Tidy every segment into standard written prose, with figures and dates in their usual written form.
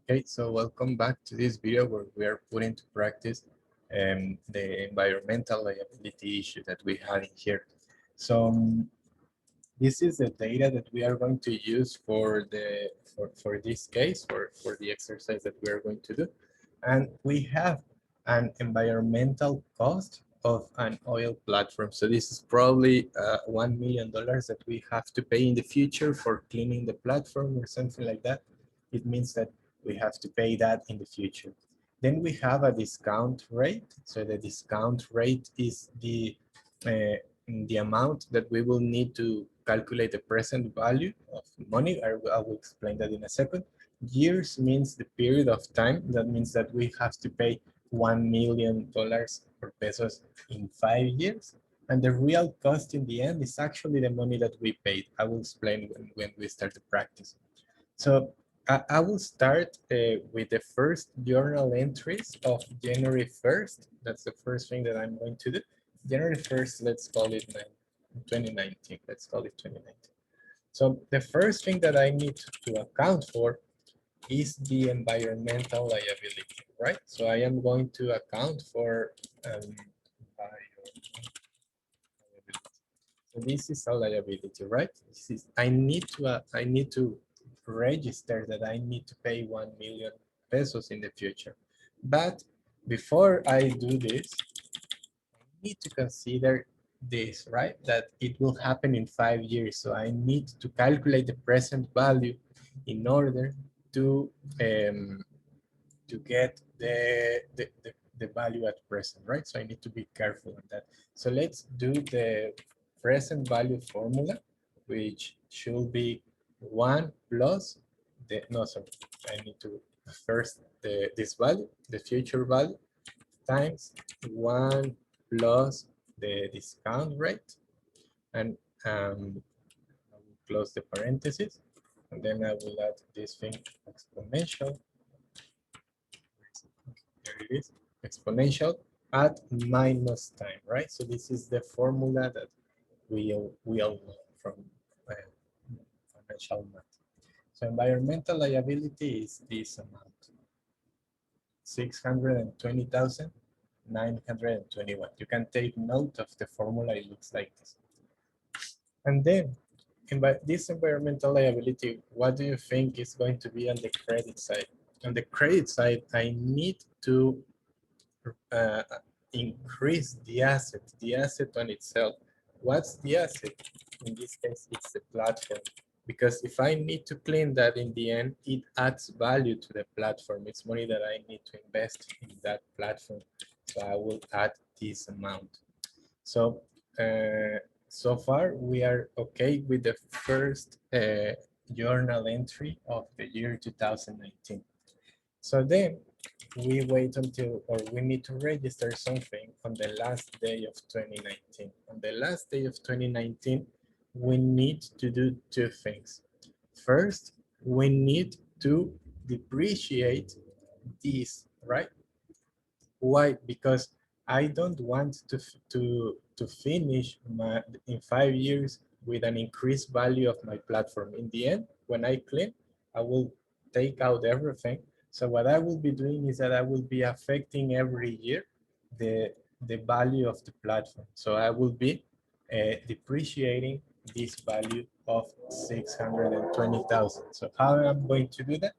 Okay, so welcome back to this video where we are putting to practice the environmental liability issue that we had in here. So this is the data that we are going to use for this case, for the exercise that we are going to do. And we have an environmental cost of an oil platform. So this is probably $1 million that we have to pay in the future for cleaning the platform or something like that. It means that we have to pay that in the future. Then we have a discount rate. So the discount rate is the amount that we will need to calculate the present value of money. I will explain that in a second. Years means the period of time. That means that we have to pay $1 million or pesos in 5 years. And the real cost in the end is actually the money that we paid. I will explain when we start the practice. So I will start with the first journal entries of January 1st. That's the first thing that I'm going to do. January 1st, let's call it 2019. Let's call it 2019. So the first thing that I need to account for is the environmental liability, right? So I am going to account for liability. So this is a liability, right? This is I need to register that I need to pay 1 million pesos in the future. But before I do this, I need to consider this, right? That it will happen in 5 years. So I need to calculate the present value in order um, to get the value at present, right? So I need to be careful on that. So let's do the present value formula, which should be 1 plus no, sorry, I need to first this value, the future value, times 1 plus the discount rate, and I will close the parentheses, and then I will add this thing exponential. There it is, exponential at minus time, right? So this is the formula that we all know from financial math. So environmental liability is this amount, 620,921. You can take note of the formula, it looks like this. And then this environmental liability, what do you think is going to be on the credit side? On the credit side, I need to uh, increase the asset on itself. What's the asset? In this case, it's the platform. Because if I need to clean that in the end, it adds value to the platform. It's money that I need to invest in that platform. So I will add this amount. So so far we are okay with the first journal entry of the year 2019. So then we wait until, or we need to register something on the last day of 2019. On the last day of 2019, we need to do two things. First, we need to depreciate this, right? Why? Because I don't want to finish in 5 years with an increased value of my platform. In the end, when I clean, I will take out everything. So what I will be doing is that I will be affecting every year the value of the platform. So I will be depreciating this value of 620,000. So how I'm going to do that?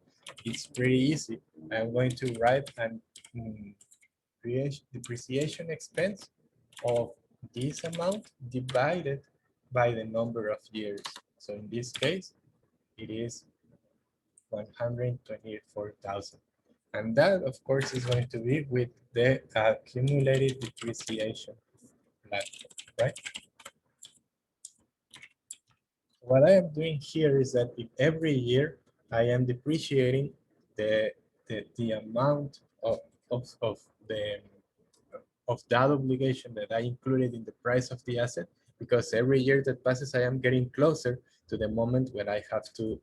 It's pretty easy. I'm going to write an depreciation expense of this amount divided by the number of years. So in this case, it is 124,000. And that, of course, is going to be with the accumulated depreciation platform, right? What I am doing here is that if every year I am depreciating the amount of the of that obligation that I included in the price of the asset, because every year that passes, I am getting closer to the moment when I have to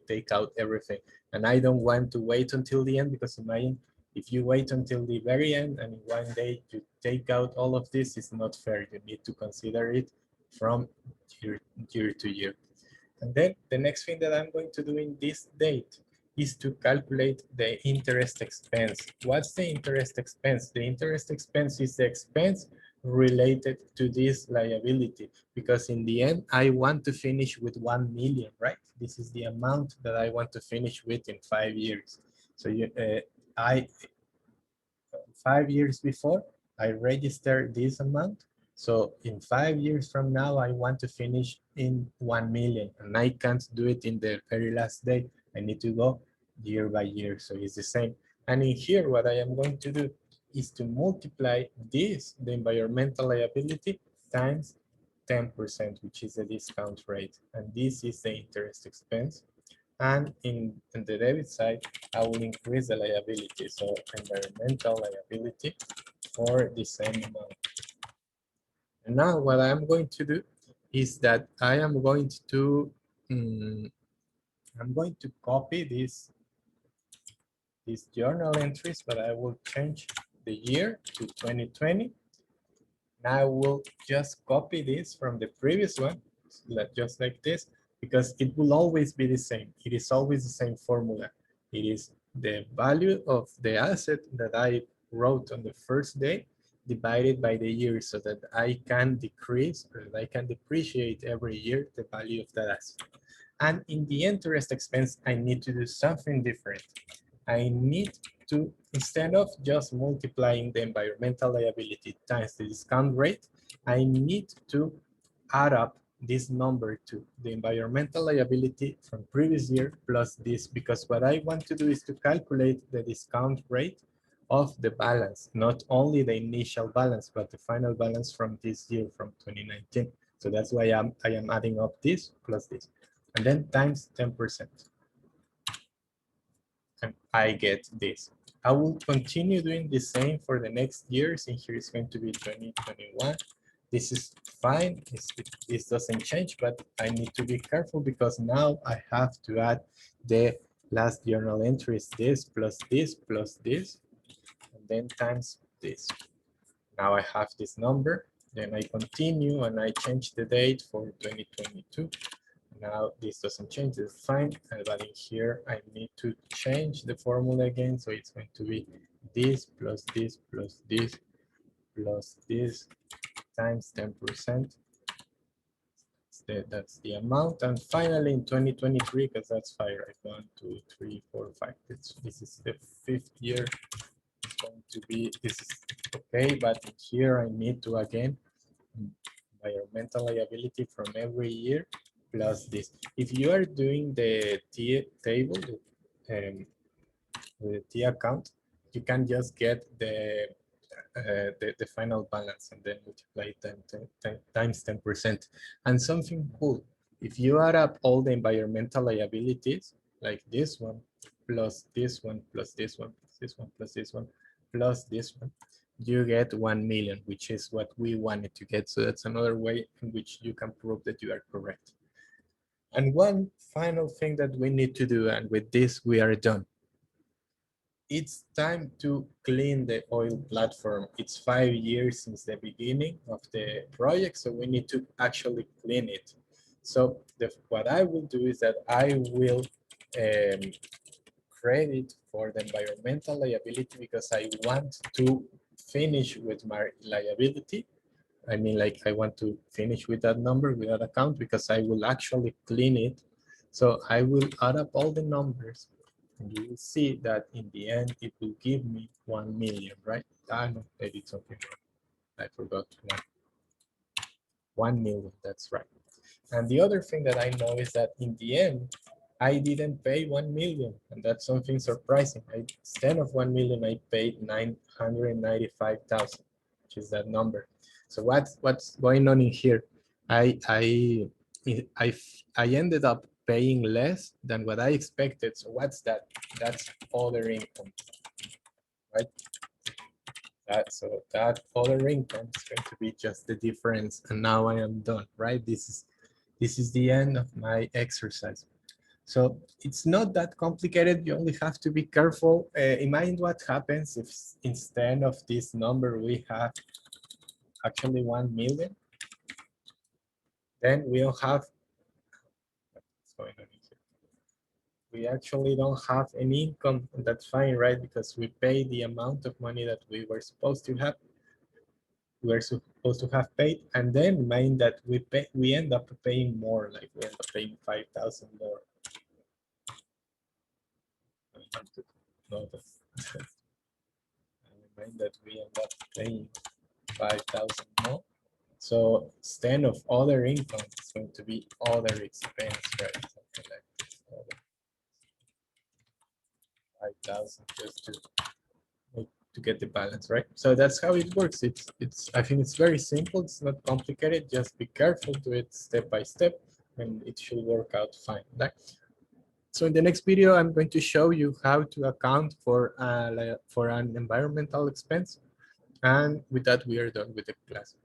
take out everything. And I don't want to wait until the end, because imagine if you wait until the very end and in one day you take out all of this, it's not fair. You need to consider it from year to year. And then the next thing that I'm going to do in this date is to calculate the interest expense. What's the interest expense? The interest expense is the expense related to this liability, because in the end, I want to finish with 1 million, right? This is the amount that I want to finish with in 5 years. So 5 years before, I registered this amount. So in 5 years from now, I want to finish in 1 million, and I can't do it in the very last day. I need to go year by year. So it's the same. And in here, what I am going to do is to multiply this, the environmental liability, times 10%, which is the discount rate. And this is the interest expense. And in the debit side, I will increase the liability. So environmental liability for the same amount. And now what I'm going to do is that I am going to I'm going to copy these journal entries, but I will change the year to 2020. Now I will just copy this from the previous one, just like this, because it will always be the same. It is always the same formula. It is the value of the asset that I wrote on the first day divided by the year, so that I can decrease or that I can depreciate every year the value of that asset. And in the interest expense, I need to do something different. I need to, instead of just multiplying the environmental liability times the discount rate, I need to add up this number to the environmental liability from previous year plus this, because what I want to do is to calculate the discount rate of the balance, not only the initial balance, but the final balance from this year, from 2019. So that's why I am adding up this plus this, and then times 10%. And I get this. I will continue doing the same for the next years, and here it's going to be 2021. This is fine, this doesn't change, but I need to be careful because now I have to add the last journal entries, this plus this plus this, and then times this. Now I have this number, then I continue and I change the date for 2022. Now this doesn't change, it's fine. But in here, I need to change the formula again. So it's going to be this plus this plus this plus this times 10%. That's the amount. And finally in 2023, because that's 5, right? 1, 2, 3, 4, 5. This is the 5th year. It's going to be, this is okay, but here I need to again environmental liability from every year plus this. If you are doing the T table, the T account, you can just get the final balance and then multiply it times 10%. And something cool, if you add up all the environmental liabilities, like this one, plus this one, plus this one, plus this one, plus this one, plus this one, you get 1 million, which is what we wanted to get. So that's another way in which you can prove that you are correct. And one final thing that we need to do, and with this we are done. It's time to clean the oil platform. It's 5 years since the beginning of the project, so we need to actually clean it. So what I will do is that I will credit for the environmental liability because I want to finish with my liability. I mean, like I want to finish with that number, with that account, because I will actually clean it. So I will add up all the numbers, and you will see that in the end, it will give me 1 million, right? Ah, no, I did something wrong. I forgot 1 million, that's right. And the other thing that I know is that in the end, I didn't pay 1 million, and that's something surprising. Instead of 1 million, I paid 995,000, which is that number. So what's going on in here? I ended up paying less than what I expected. So what's that? That's other income, right? So that other income is going to be just the difference, and now I am done, right? This is the end of my exercise. So it's not that complicated. You only have to be careful. Imagine what happens if instead of this number we have actually 1 million. Then we don't have, what's going on here? we actually don't have any income, and that's fine, right? Because we pay the amount of money that we were supposed to have. We are supposed to have paid, and then mind that we end up paying more, like we end up paying 5,000 more. I have to know that. Mind that we end up paying 5,000 more. So instead of other income, it's going to be other expense, right? Something like this. 5,000 just to get the balance, right? So that's how it works. It's I think it's very simple. It's not complicated. Just be careful, do it step by step, and it should work out fine. Right? So in the next video, I'm going to show you how to account for an environmental expense. And with that, we are done with the class.